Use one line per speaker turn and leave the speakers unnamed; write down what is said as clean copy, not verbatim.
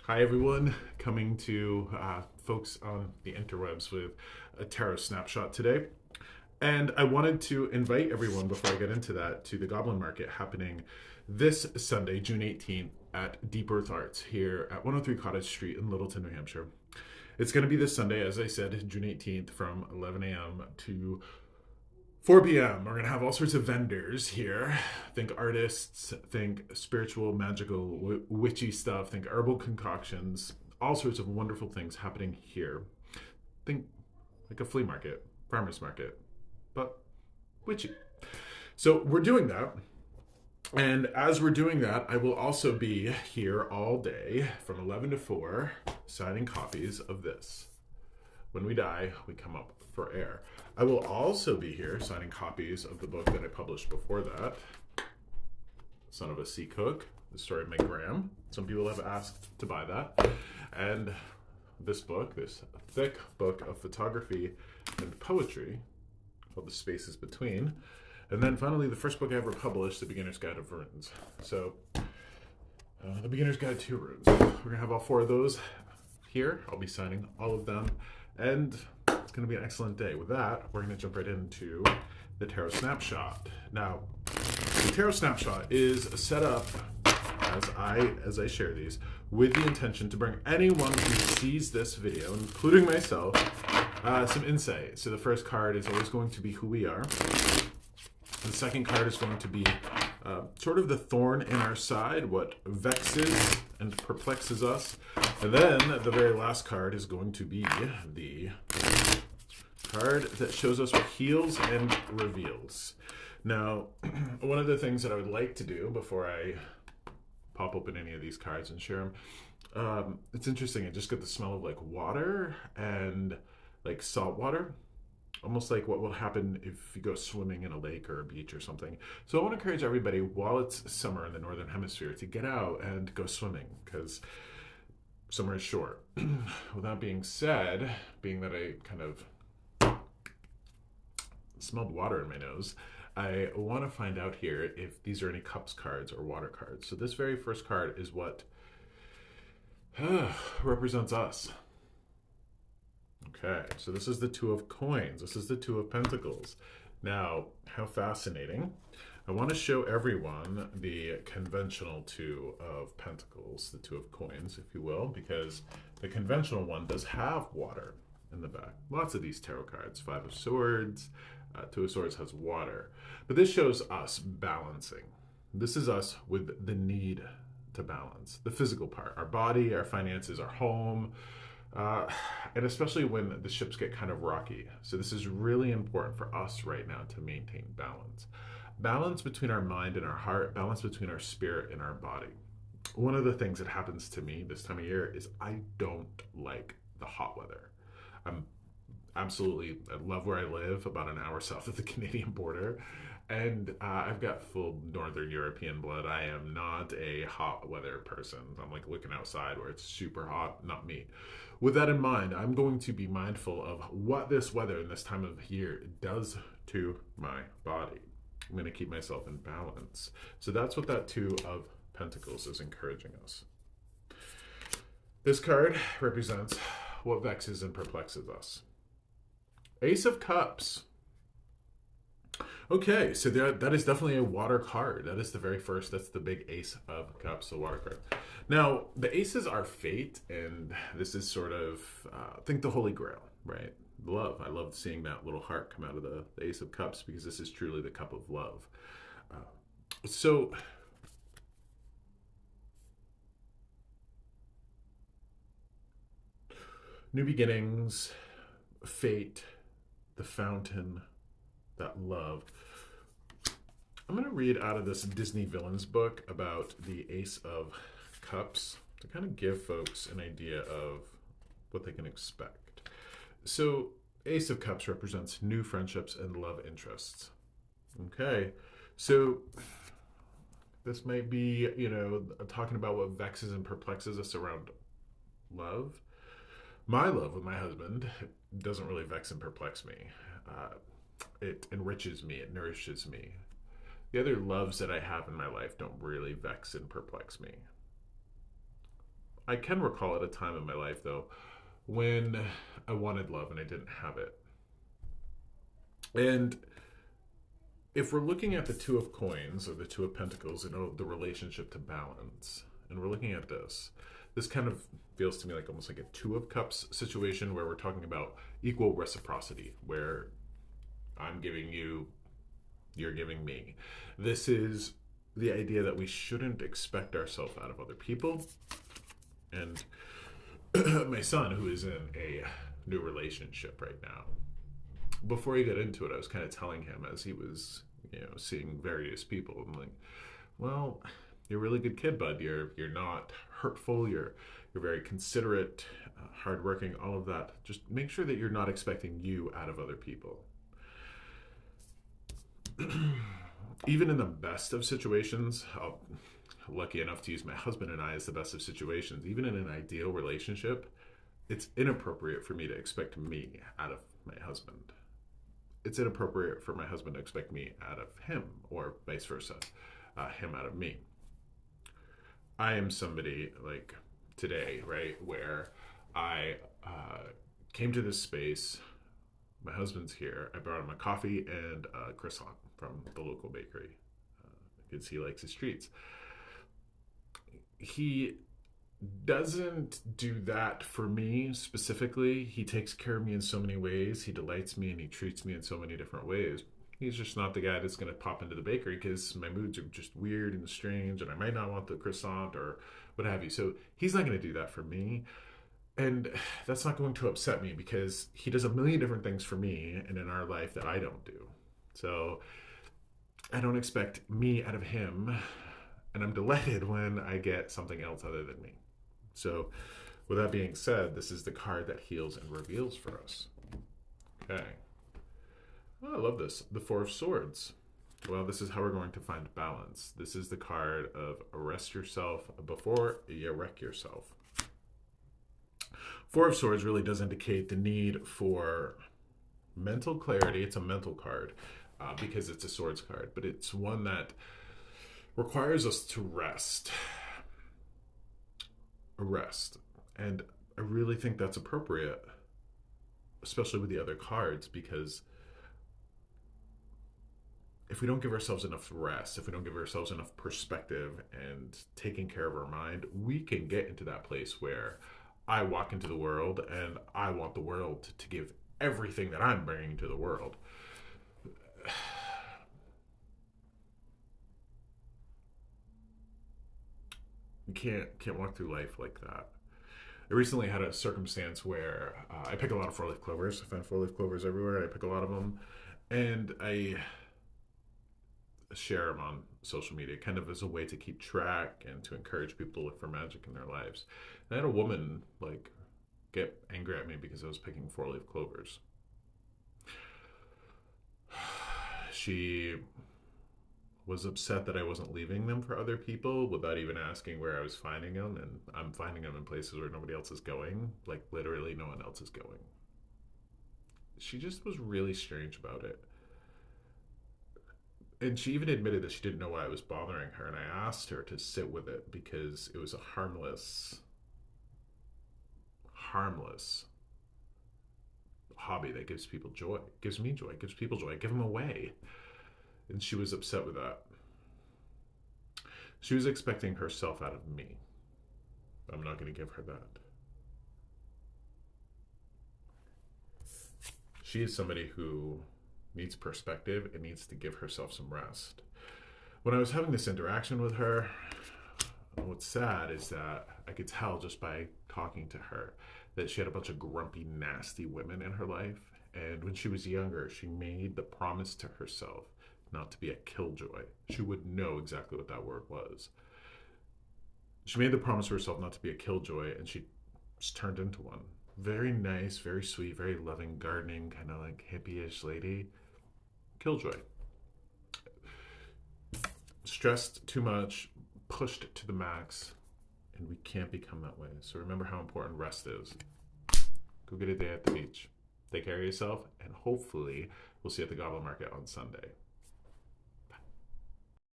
Hi everyone, coming to folks on the interwebs with a tarot snapshot today. And I wanted to invite everyone, before I get into that, to the Goblin Market happening this Sunday, June 18th, at Deep Earth Arts here at 103 Cottage Street in Littleton, New Hampshire. It's going to be this Sunday, as I said, June 18th from 11 a.m. to 4 p.m. We're going to have all sorts of vendors here. Think artists, think spiritual, magical, witchy stuff, think herbal concoctions, all sorts of wonderful things happening here. Think like a flea market, farmer's market, but witchy. So we're doing that. And as we're doing that, I will also be here all day from 11 to 4 signing copies of this. When we die, we come up for air. I will also be here signing copies of the book that I published before that, Son of a Sea Cook, the story of Meg Graham. Some people have asked to buy that. And this book, this thick book of photography and poetry called The Spaces Between. And then finally, the first book I ever published, The Beginner's Guide of Runes. So, The Beginner's Guide to Runes. We're going to have all 4 of those here. I'll be signing all of them. And it's going to be an excellent day. With that, we're going to jump right into the Tarot Snapshot. Now, the Tarot Snapshot is set up as I share these with the intention to bring anyone who sees this video, including myself, some insight. So the first card is always going to be who we are. The second card is going to be sort of the thorn in our side, what vexes and perplexes us. And then the very last card is going to be the card that shows us what heals and reveals. Now, one of the things that I would like to do before I pop open any of these cards and share them, it's interesting. I just get the smell of like water and like salt water. Almost like what will happen if you go swimming in a lake or a beach or something. So I want to encourage everybody, while it's summer in the Northern Hemisphere, to get out and go swimming, because summer is short. With that being said, being that I kind of smelled water in my nose, I want to find out here if these are any cups cards or water cards. So this very first card is what represents us. Okay, so this is the 2 of coins. This is the 2 of pentacles. Now, how fascinating. I want to show everyone the conventional 2 of pentacles, the 2 of coins, if you will, because the conventional one does have water in the back. Lots of these tarot cards. 5 of swords, 2 of swords has water. But this shows us balancing. This is us with the need to balance. The physical part, our body, our finances, our home, and especially when the ships get kind of rocky. So this is really important for us right now to maintain balance. Balance between our mind and our heart, balance between our spirit and our body. One of the things that happens to me this time of year is I don't like the hot weather. I love where I live, about an hour south of the Canadian border. And I've got full Northern European blood. I am not a hot weather person. I'm like looking outside where it's super hot, not me. With that in mind, I'm going to be mindful of what this weather and this time of year does to my body. I'm going to keep myself in balance. So that's what that 2 of Pentacles is encouraging us. This card represents what vexes and perplexes us. Ace of Cups. Okay, so that is definitely a water card. That is the very first, that's the big Ace of Cups, the water card. Now, the aces are fate, and this is sort of, think the Holy Grail, right? Love. I love seeing that little heart come out of the Ace of Cups, because this is truly the cup of love. So, new beginnings, fate, the fountain, that love. I'm going to read out of this Disney Villains book about the Ace of Cups to kind of give folks an idea of what they can expect. So, Ace of Cups represents new friendships and love interests. Okay, so this might be, talking about what vexes and perplexes us around love. My love with my husband doesn't really vex and perplex me. It enriches me, it nourishes me. The other loves that I have in my life don't really vex and perplex me. I can recall at a time in my life, though, when I wanted love and I didn't have it. And if we're looking at the Two of Coins or the Two of Pentacles, the relationship to balance, and we're looking at this kind of feels to me like almost like a Two of Cups situation where we're talking about equal reciprocity, where I'm giving you, you're giving me. This is the idea that we shouldn't expect ourselves out of other people. And my son, who is in a new relationship right now, before he got into it, I was kind of telling him as he was, seeing various people, I'm like, well, you're a really good kid, bud. You're not hurtful. You're very considerate, hardworking, all of that. Just make sure that you're not expecting you out of other people. Even in the best of situations, I'm lucky enough to use my husband and I as the best of situations. Even in an ideal relationship, it's inappropriate for me to expect me out of my husband. It's inappropriate for my husband to expect me out of him, or vice versa, him out of me. I am somebody like today, right, where I came to this space. My husband's here. I brought him a coffee and a croissant from the local bakery because he likes his treats. He doesn't do that for me specifically. He takes care of me in so many ways. He delights me and he treats me in so many different ways. He's just not the guy that's going to pop into the bakery because my moods are just weird and strange and I might not want the croissant or what have you. So he's not going to do that for me. And that's not going to upset me because he does a million different things for me and in our life that I don't do. So I don't expect me out of him. And I'm delighted when I get something else other than me. So with that being said, this is the card that heals and reveals for us. Okay. Oh, I love this. The Four of Swords. Well, this is how we're going to find balance. This is the card of arrest yourself before you wreck yourself. Four of Swords really does indicate the need for mental clarity. It's a mental card because it's a swords card, but it's one that requires us to rest. And I really think that's appropriate, especially with the other cards, because if we don't give ourselves enough rest, if we don't give ourselves enough perspective and taking care of our mind, we can get into that place where I walk into the world and I want the world to give everything that I'm bringing to the world. You can't walk through life like that. I recently had a circumstance where I pick a lot of four-leaf clovers. I find four-leaf clovers everywhere. I pick a lot of them. And I share them on social media kind of as a way to keep track and to encourage people to look for magic in their lives. And I had a woman get angry at me because I was picking four-leaf clovers. She was upset that I wasn't leaving them for other people without even asking where I was finding them, and I'm finding them in places where nobody else is going, like literally no one else is going. She just was really strange about it. And she even admitted that she didn't know why I was bothering her, and I asked her to sit with it because it was a harmless hobby that gives people joy, gives me joy, gives people joy, give them away. And she was upset with that. She was expecting herself out of me. I'm not going to give her that. She is somebody who needs perspective and needs to give herself some rest. When I was having this interaction with her, what's sad is that I could tell just by talking to her that she had a bunch of grumpy, nasty women in her life. And when she was younger, she made the promise to herself not to be a killjoy. She would know exactly what that word was. She made the promise to herself not to be a killjoy, and she just turned into one. Very nice, very sweet, very loving, gardening, kind of like hippie-ish lady. Killjoy. Stressed too much, pushed to the max, and we can't become that way. So remember how important rest is. Go get a day at the beach. Take care of yourself, and hopefully we'll see you at the Goblin Market on Sunday.